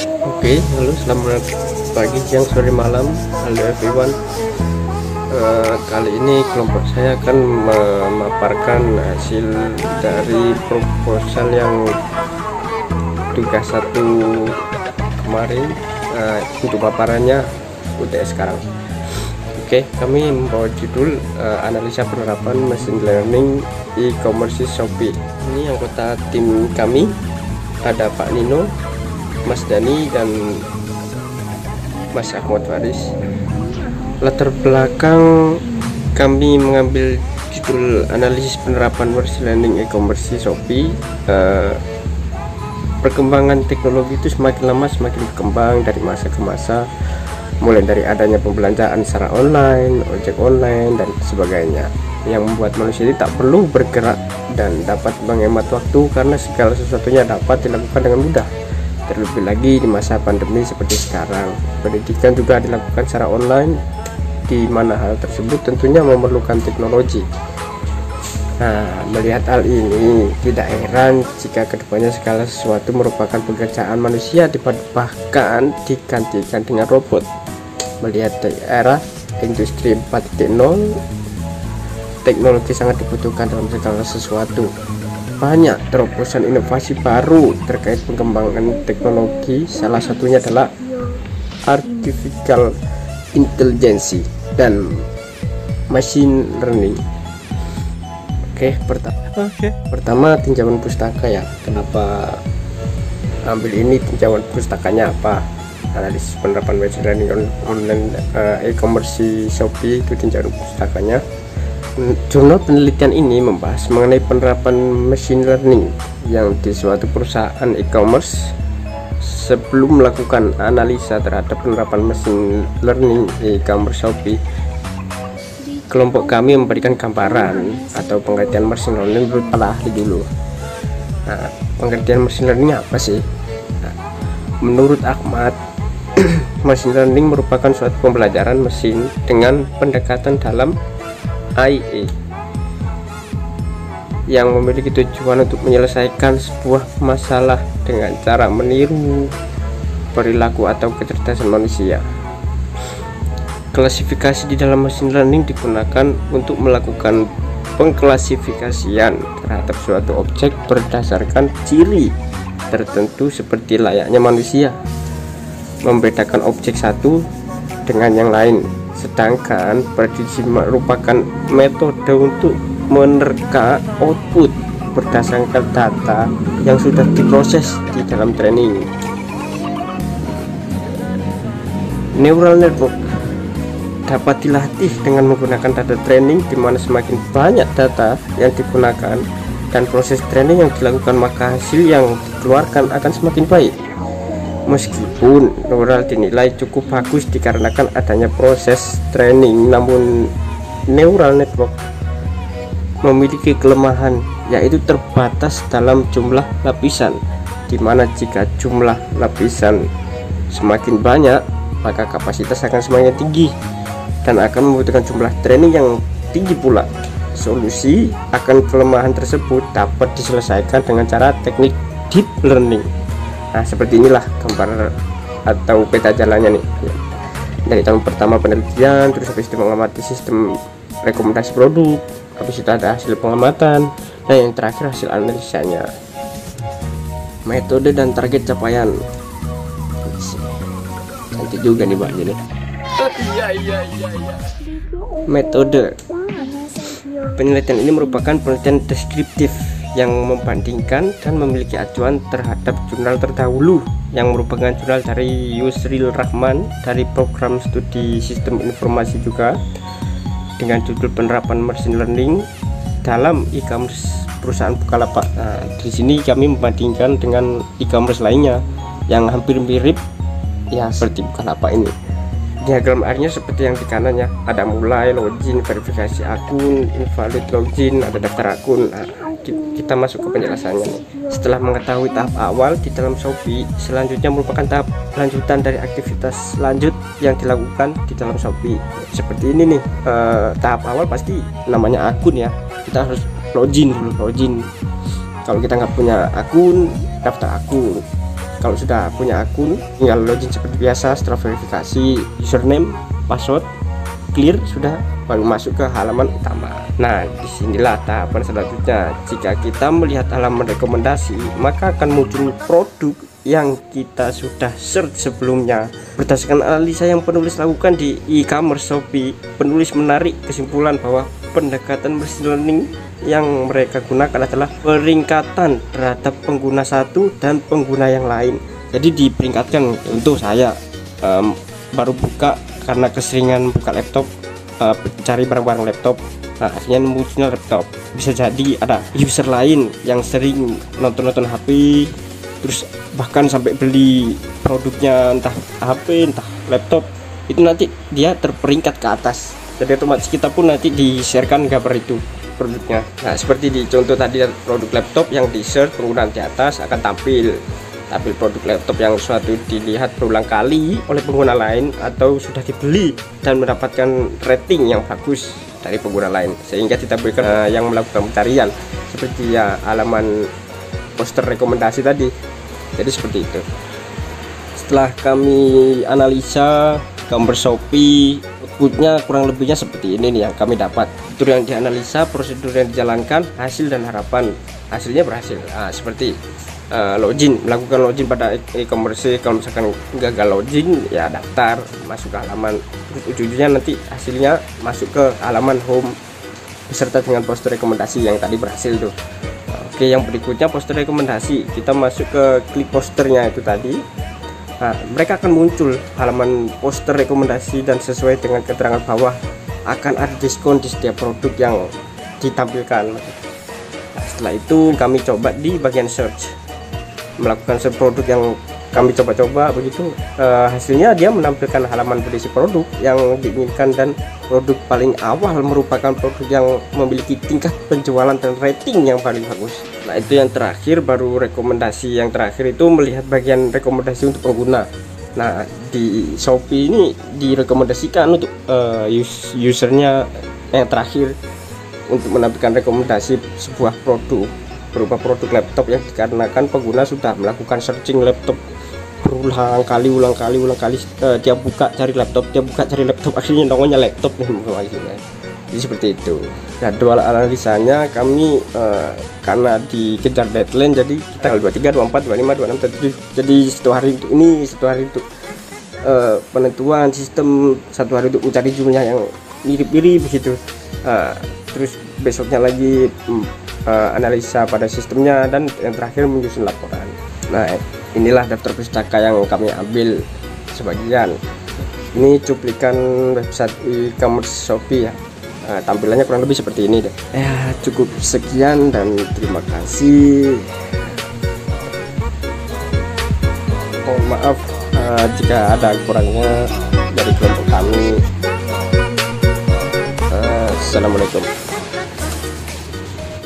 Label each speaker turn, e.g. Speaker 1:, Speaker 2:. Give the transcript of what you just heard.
Speaker 1: Oke, halo, selamat pagi, siang, sore, malam, halo everyone. Kali ini kelompok saya akan memaparkan hasil dari proposal yang tugas 1 kemarin. Untuk paparannya UTS sekarang. Oke, kami membawa judul analisa penerapan machine learning e-commerce Shopee. Ini anggota tim kami, ada Pak Nino, Mas Dani, dan Mas Ahmad Faris. Latar belakang kami mengambil judul analisis penerapan machine learning e-commerce Shopee. Perkembangan teknologi itu semakin lama semakin berkembang dari masa ke masa, mulai dari adanya pembelanjaan secara online, ojek online, dan sebagainya, yang membuat manusia ini tak perlu bergerak dan dapat menghemat waktu karena segala sesuatunya dapat dilakukan dengan mudah. Terlebih lagi di masa pandemi seperti sekarang, pendidikan juga dilakukan secara online, di mana hal tersebut tentunya memerlukan teknologi. Nah, melihat hal ini, tidak heran jika kedepannya segala sesuatu merupakan pekerjaan manusia bahkan digantikan dengan robot. Melihat dari era industri 4.0, teknologi sangat dibutuhkan dalam segala sesuatu. Banyak terobosan inovasi baru terkait pengembangan teknologi, salah satunya adalah artificial intelligence dan machine learning. Pertama tinjauan pustaka ya. Kenapa ambil ini? Tinjauan pustakanya apa? Analisis penerapan machine learning online e-commerce Shopee, itu tinjauan pustakanya. Jurnal penelitian ini membahas mengenai penerapan machine learning yang di suatu perusahaan e-commerce. Sebelum melakukan analisa terhadap penerapan machine learning e-commerce Shopee, kelompok kami memberikan gambaran atau pengertian machine learning menurut para ahli dulu. Nah, pengertian machine learning apa sih? Nah, menurut Ahmad, machine learning merupakan suatu pembelajaran mesin dengan pendekatan dalam AI yang memiliki tujuan untuk menyelesaikan sebuah masalah dengan cara meniru perilaku atau kecerdasan manusia. Klasifikasi di dalam machine learning digunakan untuk melakukan pengklasifikasian terhadap suatu objek berdasarkan ciri tertentu seperti layaknya manusia, membedakan objek satu dengan yang lain. Sedangkan prediksi merupakan metode untuk menerka output berdasarkan data yang sudah diproses di dalam training. Neural network dapat dilatih dengan menggunakan data training, di mana semakin banyak data yang digunakan dan proses training yang dilakukan, maka hasil yang dikeluarkan akan semakin baik. Meskipun neural dinilai cukup bagus dikarenakan adanya proses training, namun neural network memiliki kelemahan, yaitu terbatas dalam jumlah lapisan, di mana jika jumlah lapisan semakin banyak, maka kapasitas akan semakin tinggi dan akan membutuhkan jumlah training yang tinggi pula. Solusi akan kelemahan tersebut dapat diselesaikan dengan cara teknik deep learning. Nah, seperti inilah gambar atau peta jalannya nih. Dari tahun pertama penelitian, terus habis itu mengamati sistem rekomendasi produk, habis itu ada hasil pengamatan, dan yang terakhir hasil analisanya. Metode dan target capaian. Cantik juga nih Mbak jadi. Iya. Metode penelitian ini merupakan penelitian deskriptif yang membandingkan dan memiliki acuan terhadap jurnal terdahulu yang merupakan jurnal dari Yusril Rahman dari program studi sistem informasi juga, dengan judul penerapan machine learning dalam e-commerce perusahaan Bukalapak. Nah, di sini kami membandingkan dengan e-commerce lainnya yang hampir mirip ya seperti Bukalapak ini. Diagram airnya seperti yang di kanannya, ada mulai, login, verifikasi akun, invalid login, ada daftar akun. Nah, kita masuk ke penjelasannya nih. Setelah mengetahui tahap awal di dalam Shopee, selanjutnya merupakan tahap lanjutan dari aktivitas lanjut yang dilakukan di dalam Shopee. Seperti ini nih, tahap awal pasti namanya akun ya, kita harus login dulu. Kalau kita nggak punya akun, daftar akun. Kalau sudah punya akun, tinggal login seperti biasa. Setelah verifikasi username, password clear, sudah baru masuk ke halaman utama. Nah, disinilah tahapan selanjutnya. Jika kita melihat halaman rekomendasi, maka akan muncul produk yang kita sudah search sebelumnya. Berdasarkan analisa yang penulis lakukan di e-commerce Shopee, penulis menarik kesimpulan bahwa pendekatan machine learning yang mereka gunakan adalah peringkatan terhadap pengguna satu dan pengguna yang lain. Jadi diperingkatkan. Untuk saya baru buka karena keseringan buka laptop, cari barang-barang laptop, nah akhirnya munculnya laptop. Bisa jadi ada user lain yang sering nonton HP, terus bahkan sampai beli produknya, entah HP entah laptop, itu nanti dia terperingkat ke atas. Jadi otomatis kita pun nanti di-sharekan gambar itu produknya. Nah, seperti di contoh tadi, produk laptop yang di search penggunaan di atas akan tampil produk laptop yang suatu dilihat berulang kali oleh pengguna lain atau sudah dibeli dan mendapatkan rating yang bagus dari pengguna lain, sehingga kita berikan yang melakukan pencarian seperti ya halaman poster rekomendasi tadi. Jadi seperti itu. Setelah kami analisa gambar Shopee, outputnya kurang lebihnya seperti ini nih yang kami dapat. Fitur yang dianalisa, prosedur yang dijalankan, hasil dan harapan. Hasilnya berhasil. Seperti melakukan login pada e-commerce. Kalau misalkan gagal login, ya daftar, masuk ke halaman, ujung-ujungnya nanti hasilnya masuk ke halaman home beserta dengan poster rekomendasi yang tadi berhasil tuh. Oke, yang berikutnya poster rekomendasi. Kita masuk ke klik posternya itu tadi. Nah, mereka akan muncul halaman poster rekomendasi dan sesuai dengan keterangan bawah akan ada diskon di setiap produk yang ditampilkan. Nah, setelah itu kami coba di bagian search, melakukan search produk yang kami coba-coba begitu. Hasilnya dia menampilkan halaman berisi produk yang diinginkan, dan produk paling awal merupakan produk yang memiliki tingkat penjualan dan rating yang paling bagus. Nah, itu yang terakhir, baru rekomendasi. Yang terakhir itu melihat bagian rekomendasi untuk pengguna. Nah, di Shopee ini direkomendasikan untuk usernya yang terakhir untuk menampilkan rekomendasi sebuah produk berupa produk laptop yang dikarenakan pengguna sudah melakukan searching laptop berulang kali, dia buka cari laptop, akhirnya namanya laptop nih. Jadi seperti itu. Jadwal analisanya kami karena dikejar deadline, jadi kita tanggal 23, 24, 25, 26, 27. Jadi satu hari untuk penentuan sistem, satu hari untuk mencari jumlah yang mirip-mirip begitu. Terus besoknya lagi analisa pada sistemnya, dan yang terakhir menyusun laporan. Nah, inilah daftar pustaka yang kami ambil sebagian. Ini cuplikan website e-commerce Shopee ya. Tampilannya kurang lebih seperti ini deh. Ya, cukup sekian dan terima kasih. Mohon maaf jika ada kurangnya dari kelompok kami. Assalamualaikum.